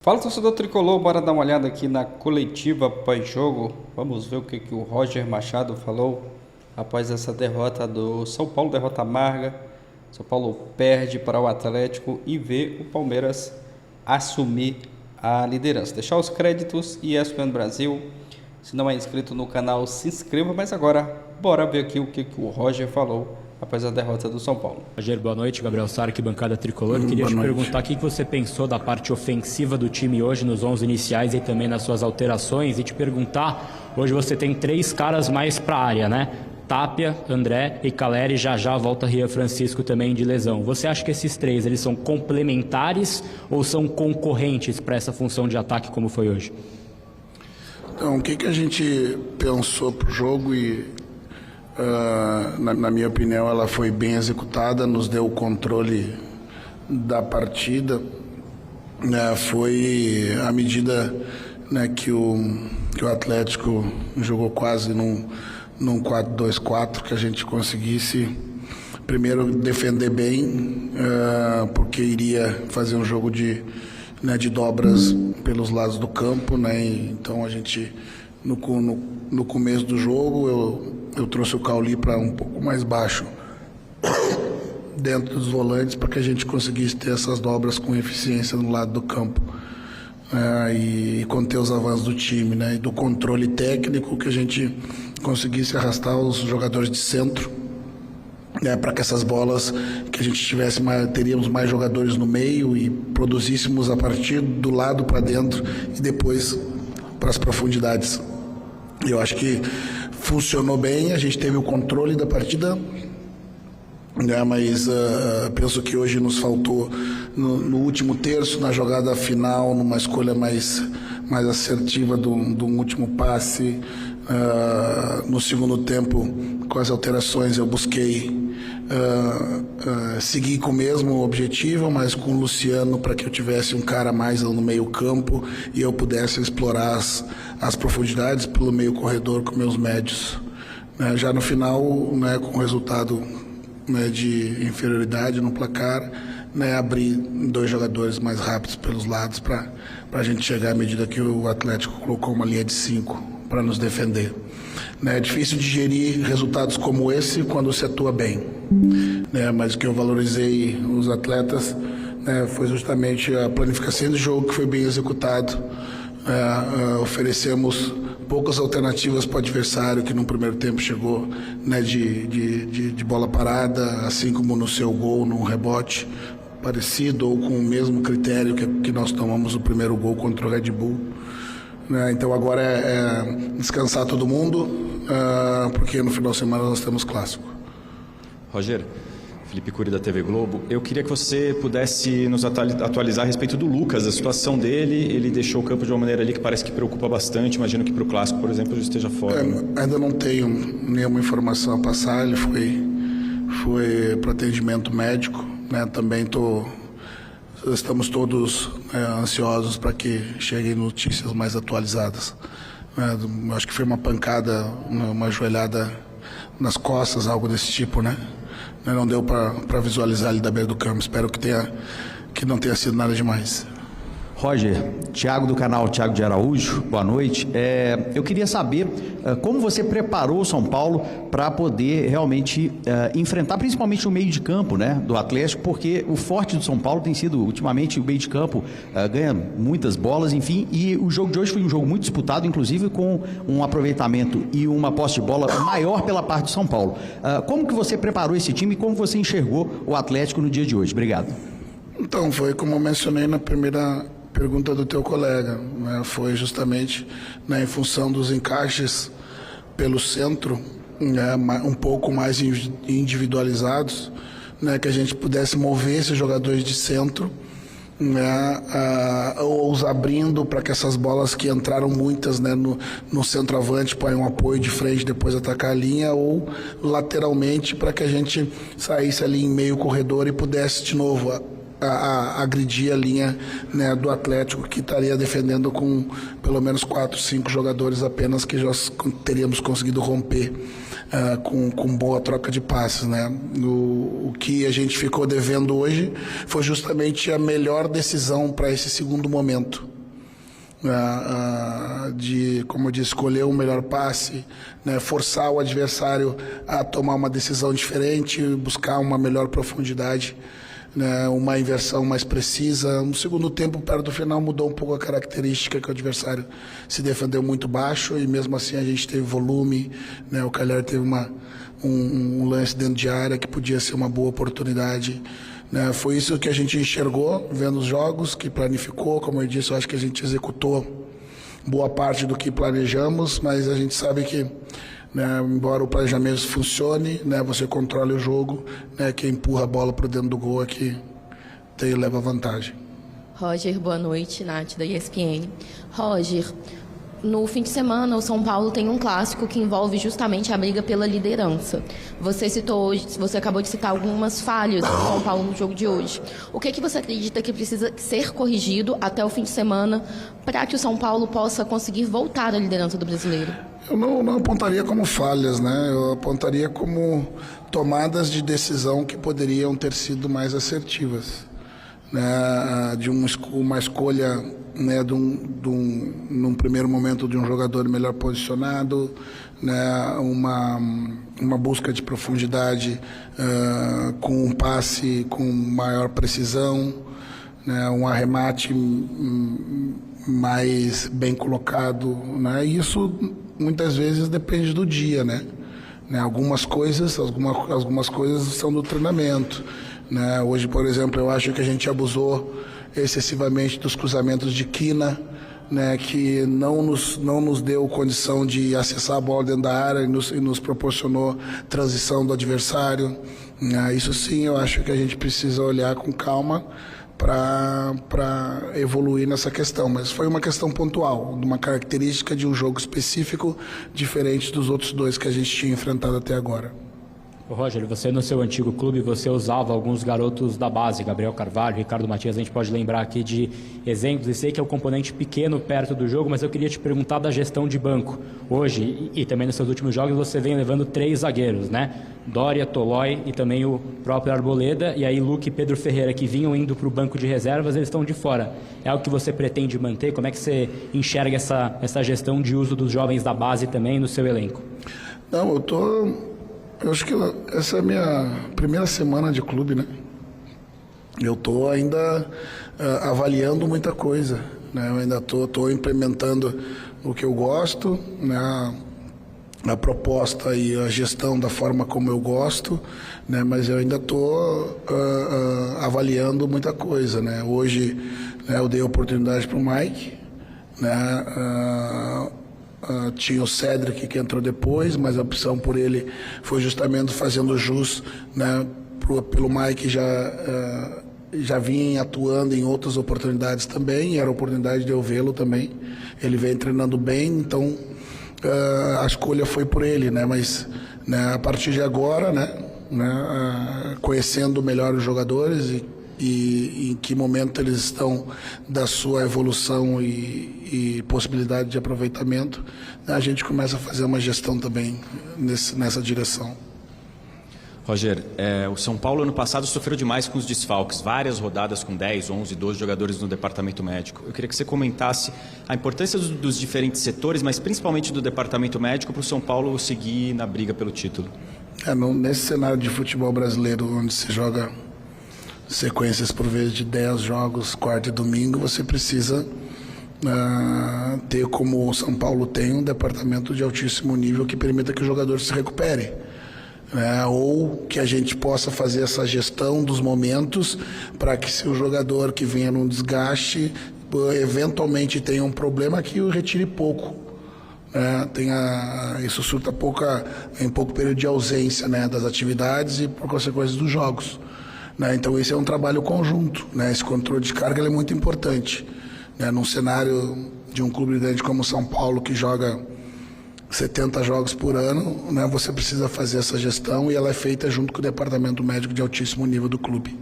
Fala, torcedor tricolor, bora dar uma olhada aqui na coletiva pós-jogo. Vamos ver o que o Roger Machado falou após essa derrota do São Paulo, derrota amarga. São Paulo perde para o Atlético e vê o Palmeiras assumir a liderança. Deixar os créditos e ESPN Brasil. Se não é inscrito no canal, se inscreva. Mas agora, bora ver aqui o que o Roger falou após a derrota do São Paulo. Roger, boa noite. Gabriel Sarque, bancada tricolor. Queria te perguntar o que você pensou da parte ofensiva do time hoje nos 11 iniciais e também nas suas alterações. E te perguntar, hoje você tem 3 caras mais para a área, né? Tapia, André e Caleri, já volta Rian Francisco também de lesão. Você acha que esses 3 eles são complementares ou são concorrentes para essa função de ataque como foi hoje? Então, o que a gente pensou pro jogo e na minha opinião ela foi bem executada, nos deu o controle da partida, né? Foi à medida, né, que o Atlético jogou quase num 4-2-4, que a gente conseguisse primeiro defender bem, porque iria fazer um jogo de dobras pelos lados do campo, né? Então a gente no começo do jogo eu trouxe o Cauli para um pouco mais baixo dentro dos volantes, para que a gente conseguisse ter essas dobras com eficiência no lado do campo, e conter os avanços do time, né? E do controle técnico, que a gente conseguisse arrastar os jogadores de centro, para que essas bolas, que a gente teríamos mais jogadores no meio e produzíssemos a partir do lado para dentro e depois para as profundidades. Eu acho que funcionou bem, a gente teve o controle da partida, né? Mas penso que hoje nos faltou no último terço, na jogada final, numa escolha mais assertiva do último passe. No segundo tempo, com as alterações, eu busquei seguir com o mesmo objetivo, mas com o Luciano, para que eu tivesse um cara mais no meio campo e eu pudesse explorar as profundidades pelo meio corredor com meus médios. Já no final, né, com o resultado, né, de inferioridade no placar, né, abrir 2 jogadores mais rápidos pelos lados para a gente chegar à medida que o Atlético colocou uma linha de 5 para nos defender. É difícil digerir resultados como esse quando se atua bem, né? Mas o que eu valorizei os atletas, né, foi justamente a planificação do jogo, que foi bem executado. Oferecemos poucas alternativas para o adversário, que no primeiro tempo chegou, né, de bola parada, assim como no seu gol, num rebote parecido ou com o mesmo critério que nós tomamos o primeiro gol contra o Red Bull. Então agora é descansar todo mundo, porque no final de semana nós temos clássico. Roger, Felipe Cury da TV Globo, eu queria que você pudesse nos atualizar a respeito do Lucas, a situação dele. Ele deixou o campo de uma maneira ali que parece que preocupa bastante. Imagino que para o clássico, por exemplo, ele esteja fora. Ainda não tenho nenhuma informação a passar. Ele foi para atendimento médico, né? Também estamos todos ansiosos para que cheguem notícias mais atualizadas. Acho que foi uma pancada, uma joelhada nas costas, algo desse tipo, né? Não deu para visualizar ele da beira do campo. Espero que não tenha sido nada demais. Roger, Thiago do canal Thiago de Araújo, boa noite. Eu queria saber como você preparou o São Paulo para poder realmente enfrentar principalmente o meio de campo, né, do Atlético, porque o forte do São Paulo tem sido ultimamente o meio de campo, ganha muitas bolas, enfim, e o jogo de hoje foi um jogo muito disputado, inclusive com um aproveitamento e uma posse de bola maior pela parte do São Paulo. Como que você preparou esse time e como você enxergou o Atlético no dia de hoje? Obrigado. Então, foi como eu mencionei na primeira pergunta do teu colega, né? Foi justamente, né, em função dos encaixes pelo centro, né, um pouco mais individualizados, né, que a gente pudesse mover esses jogadores de centro, né, ou os abrindo para que essas bolas que entraram muitas, né, no centroavante põem um apoio de frente, depois atacar a linha, ou lateralmente para que a gente saísse ali em meio corredor e pudesse de novo agredir a linha, né, do Atlético, que estaria defendendo com pelo menos 4, 5 jogadores apenas, que já teríamos conseguido romper com boa troca de passes, né? O que a gente ficou devendo hoje foi justamente a melhor decisão para esse segundo momento. De, como eu disse, escolher o melhor passe, né, forçar o adversário a tomar uma decisão diferente, buscar uma melhor profundidade, né, uma inversão mais precisa. No segundo tempo, perto do final, mudou um pouco a característica, que o adversário se defendeu muito baixo e mesmo assim a gente teve volume, né, o Calher teve um lance dentro de área que podia ser uma boa oportunidade. Né, foi isso que a gente enxergou vendo os jogos, que planificou. Como eu disse, eu acho que a gente executou boa parte do que planejamos, mas a gente sabe que, né, embora o planejamento funcione, né, você controle o jogo, né, quem empurra a bola para dentro do gol é que leva vantagem. Roger, boa noite, Nath da ESPN. Roger, no fim de semana, o São Paulo tem um clássico que envolve justamente a briga pela liderança. Você acabou de citar algumas falhas do São Paulo no jogo de hoje. O que você acredita que precisa ser corrigido até o fim de semana para que o São Paulo possa conseguir voltar à liderança do Brasileiro? Eu não apontaria como falhas, né? Eu apontaria como tomadas de decisão que poderiam ter sido mais assertivas, né? De uma escolha, né, num primeiro momento de um jogador melhor posicionado, né, uma busca de profundidade com um passe com maior precisão, né, um arremate mais bem colocado, né? Isso muitas vezes depende do dia, né? Algumas coisas são do treinamento, né? Hoje, por exemplo, eu acho que a gente abusou excessivamente dos cruzamentos de quina, né, que não nos deu condição de acessar a bola dentro da área e nos proporcionou transição do adversário. Isso sim, eu acho que a gente precisa olhar com calma para evoluir nessa questão, mas foi uma questão pontual, de uma característica de um jogo específico, diferente dos outros dois que a gente tinha enfrentado até agora. Roger, você no seu antigo clube, você usava alguns garotos da base, Gabriel Carvalho, Ricardo Matias, a gente pode lembrar aqui de exemplos, e sei que é um componente pequeno perto do jogo, mas eu queria te perguntar da gestão de banco. Hoje, e também nos seus últimos jogos, você vem levando 3 zagueiros, né? Dória, Tolói e também o próprio Arboleda, e aí Luque e Pedro Ferreira, que vinham indo para o banco de reservas, eles estão de fora. É algo que você pretende manter? Como é que você enxerga essa gestão de uso dos jovens da base também no seu elenco? Não, eu acho que essa é a minha primeira semana de clube, né? Eu estou ainda avaliando muita coisa, né? Eu ainda estou implementando o que eu gosto, né? A proposta e a gestão da forma como eu gosto, né? Mas eu ainda estou avaliando muita coisa, né? Hoje, né, eu dei oportunidade para o Mike, né? Tinha o Cédric que entrou depois, mas a opção por ele foi justamente fazendo jus, né, pelo Mike já vinha atuando em outras oportunidades também, e era a oportunidade de eu vê-lo também. Ele vem treinando bem, então a escolha foi por ele, né? Mas, né, a partir de agora, né, conhecendo melhor os jogadores e em que momento eles estão da sua evolução e possibilidade de aproveitamento, a gente começa a fazer uma gestão também nessa direção. Roger, o São Paulo ano passado sofreu demais com os desfalques, várias rodadas com 10, 11, 12 jogadores no departamento médico. Eu queria que você comentasse a importância dos diferentes setores, mas principalmente do departamento médico, para o São Paulo seguir na briga pelo título. Nesse cenário de futebol brasileiro, onde se joga sequências por vezes de 10 jogos, quarta e domingo, você precisa ter, como o São Paulo tem, um departamento de altíssimo nível que permita que o jogador se recupere. Ou que a gente possa fazer essa gestão dos momentos para que, se o jogador que venha num desgaste eventualmente tenha um problema, que o retire pouco, isso surta em pouco período de ausência, né, das atividades e por consequência dos jogos, né? Então esse é um trabalho conjunto, né? Esse controle de carga ele é muito importante, né? Num cenário de um clube grande como o São Paulo, que joga 70 jogos por ano, né? Você precisa fazer essa gestão, e ela é feita junto com o departamento médico de altíssimo nível do clube.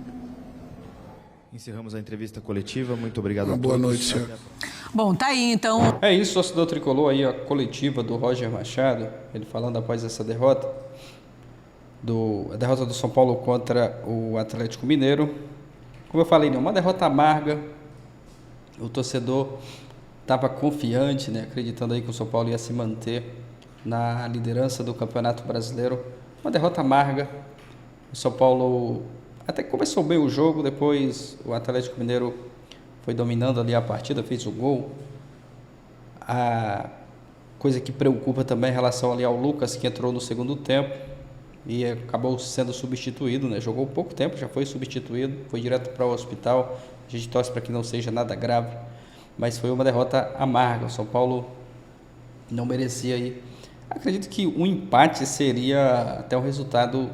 encerramos a entrevista coletiva. Muito obrigado a todos. Boa noite, senhor. Bom, tá aí então. É isso, torcedor tricolor, aí a coletiva do Roger Machado, ele falando após essa derrota, a derrota do São Paulo contra o Atlético Mineiro. Como eu falei, uma derrota amarga, o torcedor estava confiante, né, acreditando aí que o São Paulo ia se manter na liderança do Campeonato Brasileiro. Uma derrota amarga, o São Paulo até que começou bem o jogo, depois o Atlético Mineiro foi dominando ali a partida, fez o gol. A coisa que preocupa também em relação ali ao Lucas, que entrou no segundo tempo e acabou sendo substituído, né? Jogou pouco tempo, já foi substituído, foi direto para o hospital. A gente torce para que não seja nada grave, mas foi uma derrota amarga. O São Paulo não merecia aí. Acredito que um empate seria até um resultado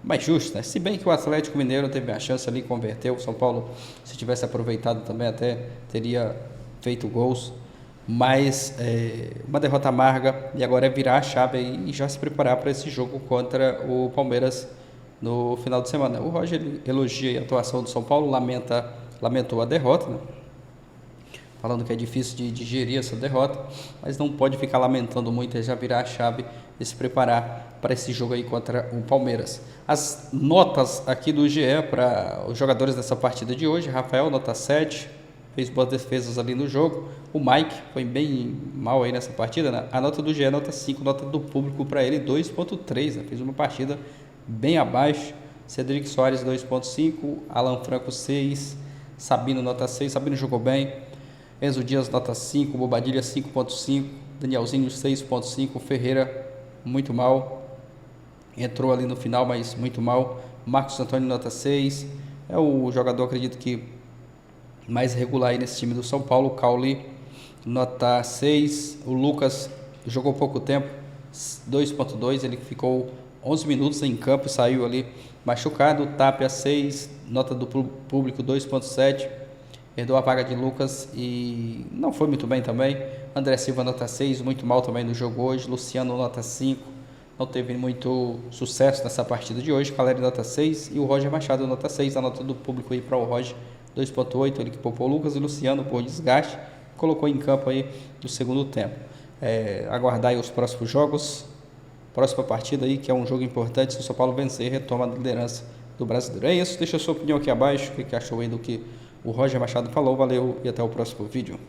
mais justo, né? Se bem que o Atlético Mineiro teve a chance ali, converteu. O São Paulo, se tivesse aproveitado também, até teria feito gols. Mas uma derrota amarga, e agora é virar a chave aí e já se preparar para esse jogo contra o Palmeiras no final de semana. O Roger elogia a atuação do São Paulo, lamentou a derrota, né? Falando que é difícil de digerir essa derrota, mas não pode ficar lamentando muito, é já virar a chave e se preparar para esse jogo aí contra o Palmeiras. As notas aqui do GE para os jogadores dessa partida de hoje: Rafael, nota 7, fez boas defesas ali no jogo. O Mike foi bem mal aí nessa partida, né? A nota do GE, nota 5, nota do público para ele, 2.3, né? Fez uma partida bem abaixo. Cedric Soares, 2.5, Alan Franco, 6, Sabino, nota 6, Sabino jogou bem. Enzo Dias, nota 5, Bobadilha, 5.5, Danielzinho, 6.5, Ferreira, muito mal, entrou ali no final, mas muito mal. Marcos Antônio, nota 6, é o jogador, acredito que mais regular aí nesse time do São Paulo. Cauli, nota 6, o Lucas jogou pouco tempo, 2.2, ele ficou 11 minutos em campo e saiu ali machucado. Tapia, 6, nota do público, 2.7, herdou a vaga de Lucas e não foi muito bem também. André Silva, nota 6, muito mal também no jogo hoje. Luciano, nota 5, não teve muito sucesso nessa partida de hoje. Caleri, nota 6, e o Roger Machado, nota 6, a nota do público aí para o Roger, 2.8, ele que poupou o Lucas, e Luciano por desgaste, colocou em campo aí no segundo tempo. Aguardar aí os próximos jogos, próxima partida aí, que é um jogo importante. Se o São Paulo vencer, retoma a liderança do Brasileiro. É isso, deixa a sua opinião aqui abaixo, o que achou aí do que o Roger Machado falou. Valeu e até o próximo vídeo.